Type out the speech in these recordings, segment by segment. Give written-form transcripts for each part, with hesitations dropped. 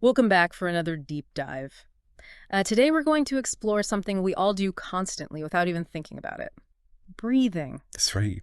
Welcome back for another deep dive. Today we're going to explore something we all do constantly without even thinking about it. Breathing. That's right.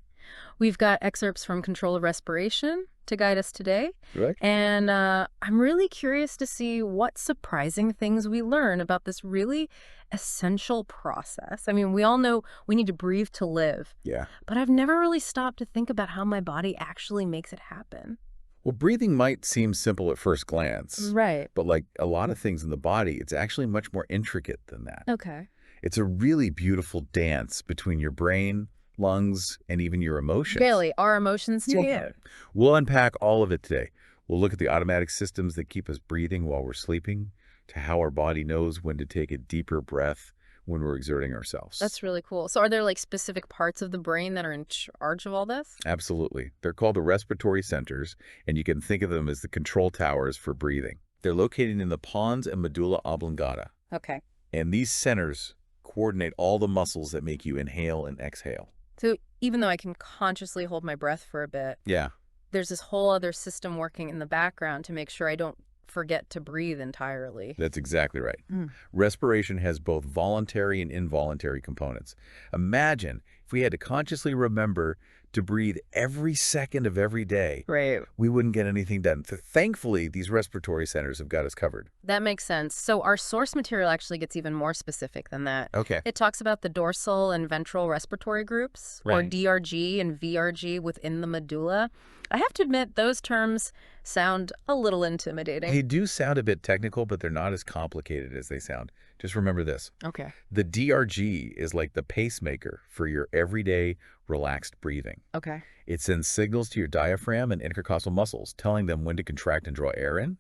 We've got excerpts from Control of Respiration to guide us today, Right. and I'm really curious to see what surprising things we learn about this really essential process. I mean, we all know we need to breathe to live, Yeah. but I've never really stopped to think about how my body actually makes it happen. Well, breathing might seem simple at first glance, Right. but like a lot of things in the body, it's actually much more intricate than that. Okay. It's a really beautiful dance between your brain, lungs, and even your emotions. Really, our emotions too? Yeah. We'll unpack all of it today. We'll look at the automatic systems that keep us breathing while we're sleeping, to how our body knows when to take a deeper breath when we're exerting ourselves. That's really cool. So are there like specific parts of the brain that are in charge of all this? Absolutely. They're called the respiratory centers, and you can think of them as the control towers for breathing. They're located in the pons and medulla oblongata, Okay. and these centers coordinate all the muscles that make you inhale and exhale. So even though I can consciously hold my breath for a bit, Yeah, there's this whole other system working in the background to make sure I don't forget to breathe entirely. that's exactly right. Mm. Respiration has both voluntary and involuntary components. Imagine if we had to consciously remember to breathe every second of every day, Right. we wouldn't get anything done. Thankfully, these respiratory centers have got us covered. That makes sense. So our source material actually gets even more specific than that. Okay. It talks about the dorsal and ventral respiratory groups, or Right. DRG and VRG within the medulla. I have to admit, those terms sound a little intimidating. They do sound a bit technical, but they're not as complicated as they sound. Just remember this. Okay. The DRG is like the pacemaker for your everyday relaxed breathing. Okay. It sends signals to your diaphragm and intercostal muscles, telling them when to contract and draw air in.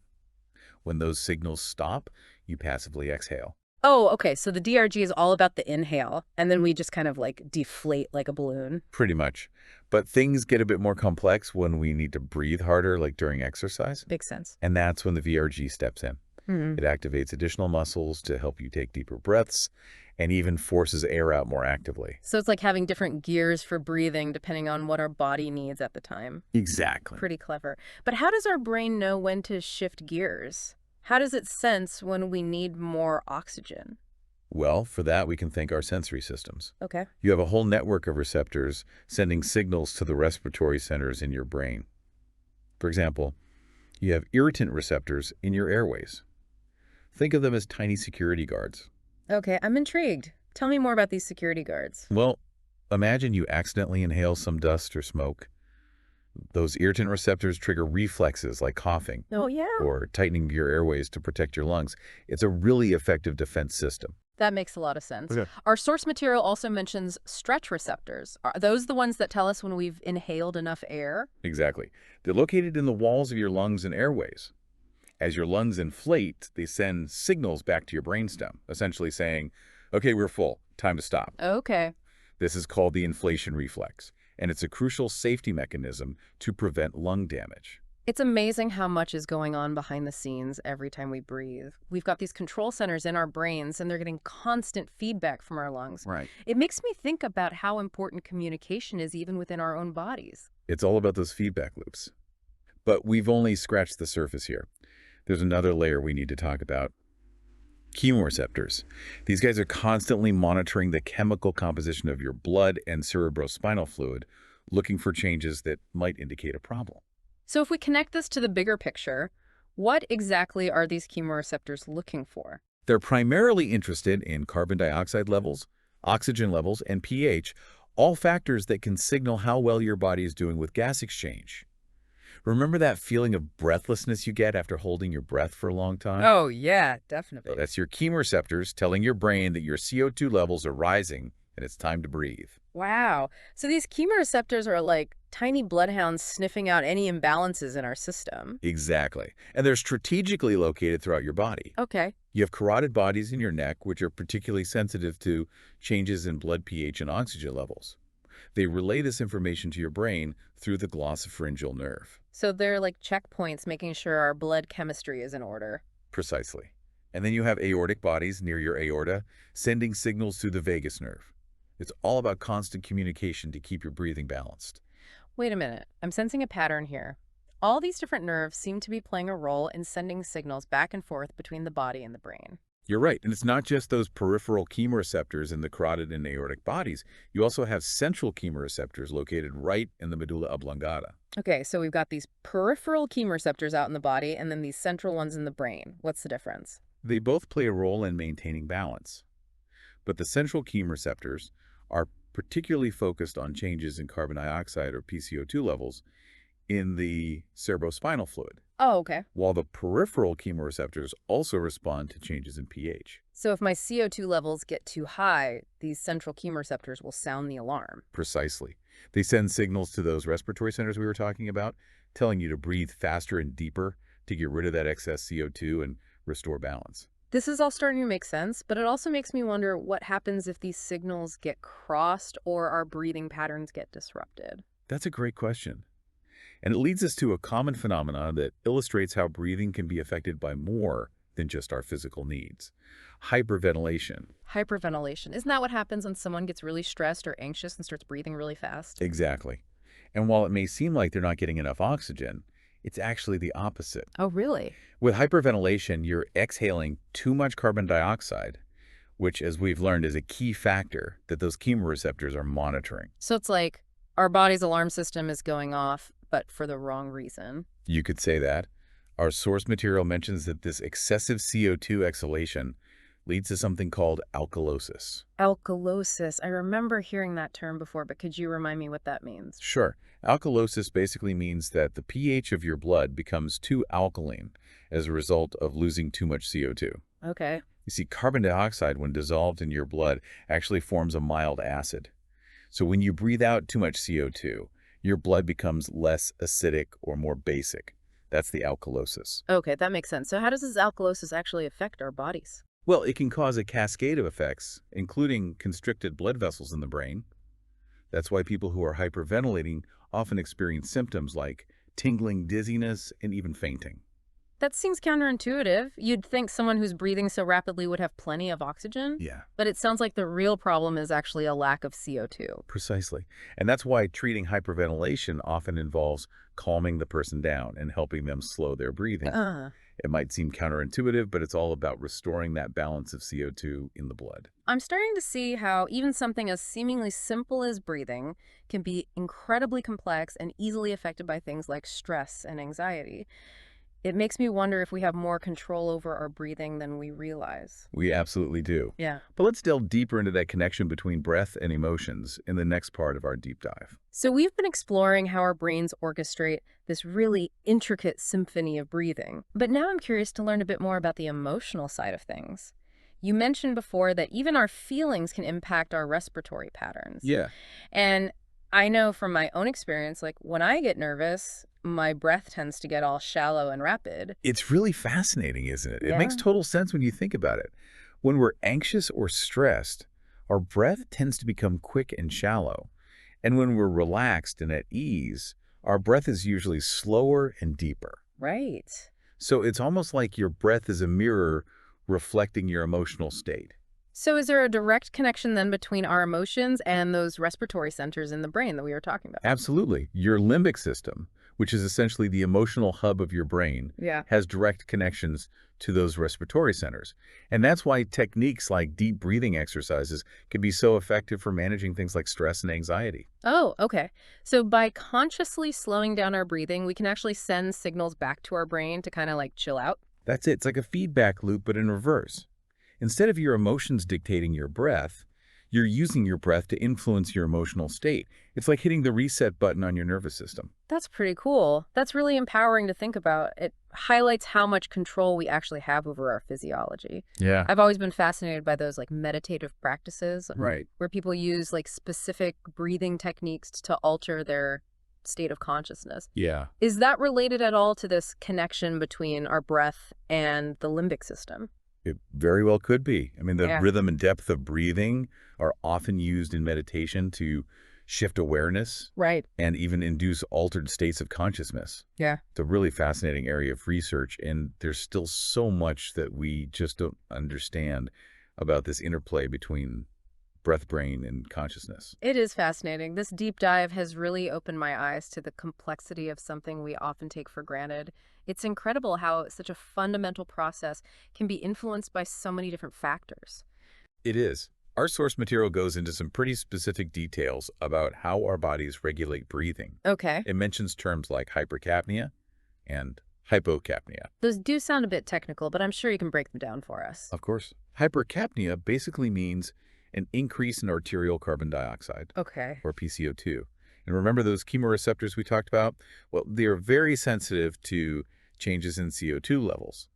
When those signals stop, you passively exhale. Oh, okay. So the DRG is all about the inhale, and then we just kind of like deflate like a balloon. Pretty much. But things get a bit more complex when we need to breathe harder, like during exercise. Makes sense. And that's when the VRG steps in. Hmm. It activates additional muscles to help you take deeper breaths and even forces air out more actively. So it's like having different gears for breathing depending on what our body needs at the time. Exactly. Pretty clever. But how does our brain know when to shift gears? How does it sense when we need more oxygen? Well, for that, we can thank our sensory systems. Okay. You have a whole network of receptors sending signals to the respiratory centers in your brain. For example, you have irritant receptors in your airways. Think of them as tiny security guards. Okay, I'm intrigued. Tell me more about these security guards. Well, imagine you accidentally inhale some dust or smoke. Those irritant receptors trigger reflexes like coughing Oh, yeah. or tightening your airways to protect your lungs. It's a really effective defense system. That makes a lot of sense. Okay. Our source material also mentions stretch receptors. Are those the ones that tell us when we've inhaled enough air? Exactly. They're located in the walls of your lungs and airways. As your lungs inflate, they send signals back to your brainstem, essentially saying, okay, we're full, time to stop. Okay. This is called the inflation reflex, and it's a crucial safety mechanism to prevent lung damage. It's amazing how much is going on behind the scenes every time we breathe. We've got these control centers in our brains, and they're getting constant feedback from our lungs. Right. It makes me think about how important communication is even within our own bodies. It's all about those feedback loops. But we've only scratched the surface here. There's another layer we need to talk about. Chemoreceptors. These guys are constantly monitoring the chemical composition of your blood and cerebrospinal fluid, looking for changes that might indicate a problem. So if we connect this to the bigger picture, what exactly are these chemoreceptors looking for? They're primarily interested in carbon dioxide levels, oxygen levels, and pH, all factors that can signal how well your body is doing with gas exchange. Remember that feeling of breathlessness you get after holding your breath for a long time? Oh, yeah, definitely. That's your chemoreceptors telling your brain that your CO2 levels are rising and it's time to breathe. Wow. So these chemoreceptors are like tiny bloodhounds sniffing out any imbalances in our system. Exactly. And they're strategically located throughout your body. Okay. You have carotid bodies in your neck, which are particularly sensitive to changes in blood pH and oxygen levels. They relay this information to your brain through the glossopharyngeal nerve. So they're like checkpoints making sure our blood chemistry is in order. Precisely. And then you have aortic bodies near your aorta, sending signals through the vagus nerve. It's all about constant communication to keep your breathing balanced. Wait a minute. I'm sensing a pattern here. All these different nerves seem to be playing a role in sending signals back and forth between the body and the brain. You're right. And it's not just those peripheral chemoreceptors in the carotid and aortic bodies. You also have central chemoreceptors located right in the medulla oblongata. Okay, so we've got these peripheral chemoreceptors out in the body and then these central ones in the brain. What's the difference? They both play a role in maintaining balance. But the central chemoreceptors are particularly focused on changes in carbon dioxide or PCO2 levels in the cerebrospinal fluid, Oh, okay. while the peripheral chemoreceptors also respond to changes in pH. So if my CO2 levels get too high, these central chemoreceptors will sound the alarm. Precisely. They send signals to those respiratory centers we were talking about, telling you to breathe faster and deeper to get rid of that excess CO2 and restore balance. This is all starting to make sense, but it also makes me wonder what happens if these signals get crossed or our breathing patterns get disrupted. That's a great question. And it leads us to a common phenomenon that illustrates how breathing can be affected by more than just our physical needs. Hyperventilation. Hyperventilation. Isn't that what happens when someone gets really stressed or anxious and starts breathing really fast? Exactly. And while it may seem like they're not getting enough oxygen, it's actually the opposite. Oh, really? With hyperventilation, you're exhaling too much carbon dioxide, which, as we've learned, is a key factor that those chemoreceptors are monitoring. So it's like our body's alarm system is going off, but for the wrong reason. You could say that. Our source material mentions that this excessive CO2 exhalation leads to something called alkalosis. Alkalosis. I remember hearing that term before, but could you remind me what that means? Sure. Alkalosis basically means that the pH of your blood becomes too alkaline as a result of losing too much CO2. Okay. You see, carbon dioxide, when dissolved in your blood, actually forms a mild acid. So when you breathe out too much CO2, your blood becomes less acidic or more basic. That's the alkalosis. Okay, that makes sense. So how does this alkalosis actually affect our bodies? Well, it can cause a cascade of effects, including constricted blood vessels in the brain. That's why people who are hyperventilating often experience symptoms like tingling, dizziness, and even fainting. That seems counterintuitive. You'd think someone who's breathing so rapidly would have plenty of oxygen, Yeah, but it sounds like the real problem is actually a lack of CO2. precisely. And that's why treating hyperventilation often involves calming the person down and helping them slow their breathing. It might seem counterintuitive, but it's all about restoring that balance of CO2 in the blood. I'm starting to see how even something as seemingly simple as breathing can be incredibly complex and easily affected by things like stress and anxiety. It makes me wonder if we have more control over our breathing than we realize. We absolutely do. Yeah. But let's delve deeper into that connection between breath and emotions in the next part of our deep dive. So we've been exploring how our brains orchestrate this really intricate symphony of breathing. But now I'm curious to learn a bit more about the emotional side of things. You mentioned before that even our feelings can impact our respiratory patterns. Yeah. And I know from my own experience, like when I get nervous, my breath tends to get all shallow and rapid. It's really fascinating, isn't it? It Yeah. makes total sense when you think about it. When we're anxious or stressed, our breath tends to become quick and shallow. And when we're relaxed and at ease, our breath is usually slower and deeper. Right. So it's almost like your breath is a mirror reflecting your emotional state. So is there a direct connection then between our emotions and those respiratory centers in the brain that we were talking about? Absolutely. Your limbic system, which is essentially the emotional hub of your brain, Yeah. has direct connections to those respiratory centers. And that's why techniques like deep breathing exercises can be so effective for managing things like stress and anxiety. Oh, okay. So by consciously slowing down our breathing, we can actually send signals back to our brain to kind of like chill out. That's it. It's like a feedback loop, but in reverse. Instead of your emotions dictating your breath, you're using your breath to influence your emotional state. It's like hitting the reset button on your nervous system. That's pretty cool. That's really empowering to think about. It highlights how much control we actually have over our physiology. Yeah. I've always been fascinated by those like meditative practices Right. where people use like specific breathing techniques to alter their state of consciousness. Yeah. Is that related at all to this connection between our breath and the limbic system? It very well could be. I mean, the Yeah. rhythm and depth of breathing are often used in meditation to shift awareness Right. and even induce altered states of consciousness. Yeah. It's a really fascinating area of research, and there's still so much that we just don't understand about this interplay between breath, brain, and consciousness. It is fascinating. This deep dive has really opened my eyes to the complexity of something we often take for granted. It's incredible how such a fundamental process can be influenced by so many different factors. It is. Our source material goes into some pretty specific details about how our bodies regulate breathing. Okay. It mentions terms like hypercapnia and hypocapnia. Those do sound a bit technical, but I'm sure you can break them down for us. Of course. Hypercapnia basically means an increase in arterial carbon dioxide, Okay. or PCO2. And remember those chemoreceptors we talked about? Well, they are very sensitive to changes in CO2 levels.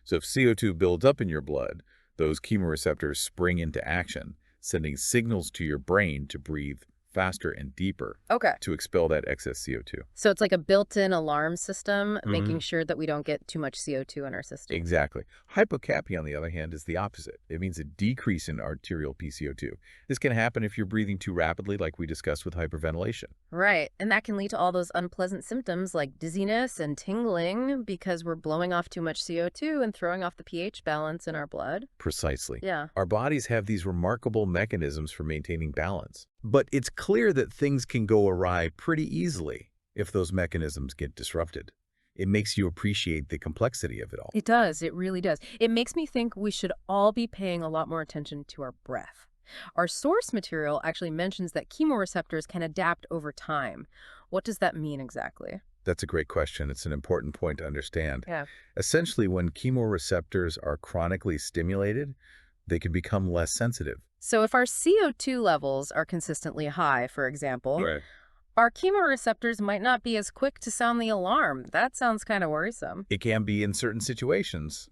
So if CO2 builds up in your blood, those chemoreceptors spring into action, sending signals to your brain to breathe faster and deeper Okay. to expel that excess CO2. So it's like a built-in alarm system, making sure that we don't get too much CO2 in our system. Exactly. Hypocapnia, on the other hand, is the opposite. It means a decrease in arterial PCO2. This can happen if you're breathing too rapidly, like we discussed with hyperventilation. Right. And that can lead to all those unpleasant symptoms like dizziness and tingling because we're blowing off too much CO2 and throwing off the pH balance in our blood. Precisely. Yeah. Our bodies have these remarkable mechanisms for maintaining balance. But it's clear that things can go awry pretty easily if those mechanisms get disrupted. It makes you appreciate the complexity of it all. It does. It really does. It makes me think we should all be paying a lot more attention to our breath. Our source material actually mentions that chemoreceptors can adapt over time. What does that mean exactly? That's a great question. It's an important point to understand. Yeah. Essentially, when chemoreceptors are chronically stimulated, they can become less sensitive. So if our CO2 levels are consistently high, for example, Right. our chemoreceptors might not be as quick to sound the alarm. That sounds kind of worrisome. It can be in certain situations,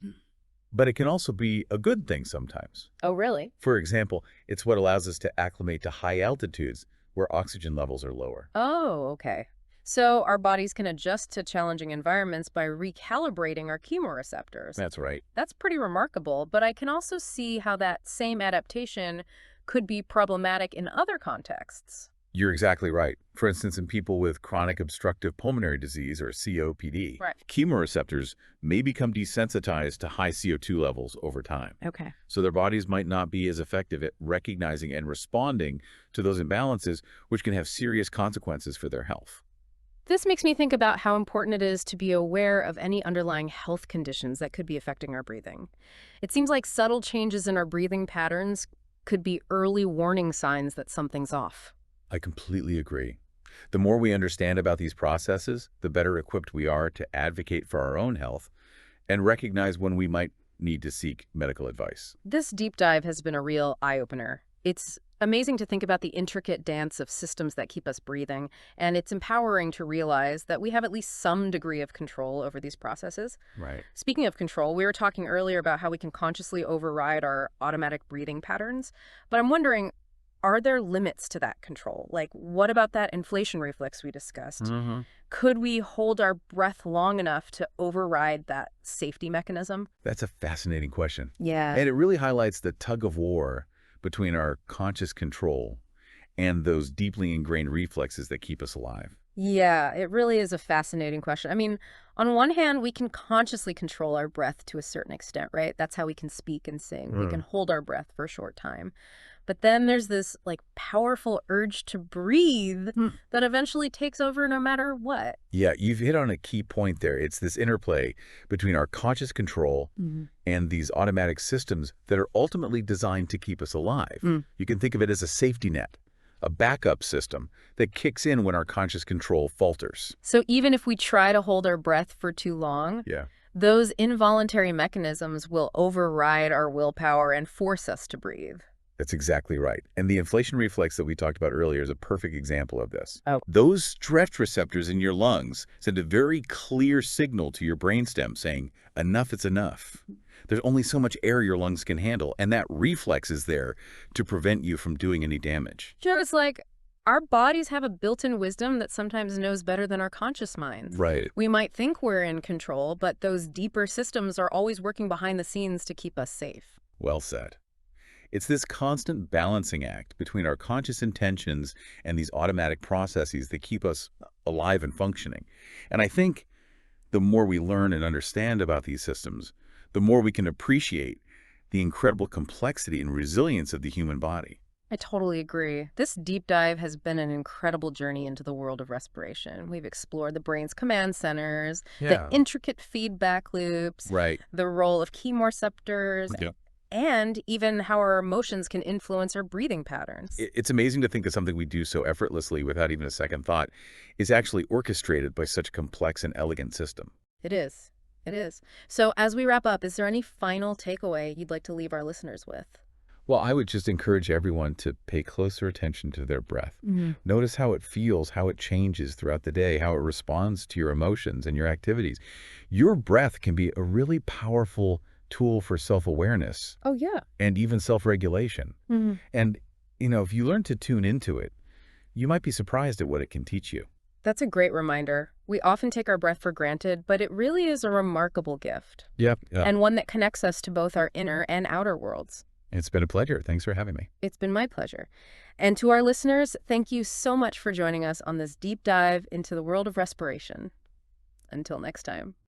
but it can also be a good thing sometimes. Oh, really? For example, it's what allows us to acclimate to high altitudes where oxygen levels are lower. Oh, okay. So our bodies can adjust to challenging environments by recalibrating our chemoreceptors. That's right. That's pretty remarkable, but I can also see how that same adaptation could be problematic in other contexts. You're exactly right. For instance, in people with chronic obstructive pulmonary disease, or COPD, Right. chemoreceptors may become desensitized to high CO2 levels over time. Okay. So their bodies might not be as effective at recognizing and responding to those imbalances, which can have serious consequences for their health. This makes me think about how important it is to be aware of any underlying health conditions that could be affecting our breathing. It seems like subtle changes in our breathing patterns could be early warning signs that something's off. I completely agree. The more we understand about these processes, the better equipped we are to advocate for our own health and recognize when we might need to seek medical advice. This deep dive has been a real eye-opener. It's amazing to think about the intricate dance of systems that keep us breathing, and it's empowering to realize that we have at least some degree of control over these processes. Right. Speaking of control, we were talking earlier about how we can consciously override our automatic breathing patterns, but I'm wondering, are there limits to that control? Like, what about that inflation reflex we discussed? Could we hold our breath long enough to override that safety mechanism? That's a fascinating question. Yeah. And it really highlights the tug of war between our conscious control and those deeply ingrained reflexes that keep us alive. Yeah, it really is a fascinating question. I mean, on one hand, we can consciously control our breath to a certain extent, right? That's how we can speak and sing. We can hold our breath for a short time. But then there's this like powerful urge to breathe that eventually takes over no matter what. Yeah, you've hit on a key point there. It's this interplay between our conscious control and these automatic systems that are ultimately designed to keep us alive. You can think of it as a safety net, a backup system that kicks in when our conscious control falters. So even if we try to hold our breath for too long, Yeah. those involuntary mechanisms will override our willpower and force us to breathe. That's exactly right. And the inflation reflex that we talked about earlier is a perfect example of this. Oh. Those stretch receptors in your lungs send a very clear signal to your brainstem saying, enough is enough. There's only so much air your lungs can handle, and that reflex is there to prevent you from doing any damage. Joe, it's like our bodies have a built-in wisdom that sometimes knows better than our conscious minds. Right. We might think we're in control, but those deeper systems are always working behind the scenes to keep us safe. Well said. It's this constant balancing act between our conscious intentions and these automatic processes that keep us alive and functioning. And I think the more we learn and understand about these systems, the more we can appreciate the incredible complexity and resilience of the human body. I totally agree. This deep dive has been an incredible journey into the world of respiration. We've explored the brain's command centers, the Yeah. intricate feedback loops, Right. the role of chemoreceptors, Yeah. and even how our emotions can influence our breathing patterns. It's amazing to think that something we do so effortlessly without even a second thought is actually orchestrated by such a complex and elegant system. It is. It is. So, as we wrap up, is there any final takeaway you'd like to leave our listeners with? Well, I would just encourage everyone to pay closer attention to their breath. Mhm. Notice how it feels, how it changes throughout the day, how it responds to your emotions and your activities. Your breath can be a really powerful tool for self-awareness Oh, yeah. and even self-regulation. Mhm. And, if you learn to tune into it, you might be surprised at what it can teach you. That's a great reminder. We often take our breath for granted, but it really is a remarkable gift, Yep. Yeah. and one that connects us to both our inner and outer worlds. It's been a pleasure. Thanks for having me. It's been my pleasure. And to our listeners, thank you so much for joining us on this deep dive into the world of respiration. Until next time.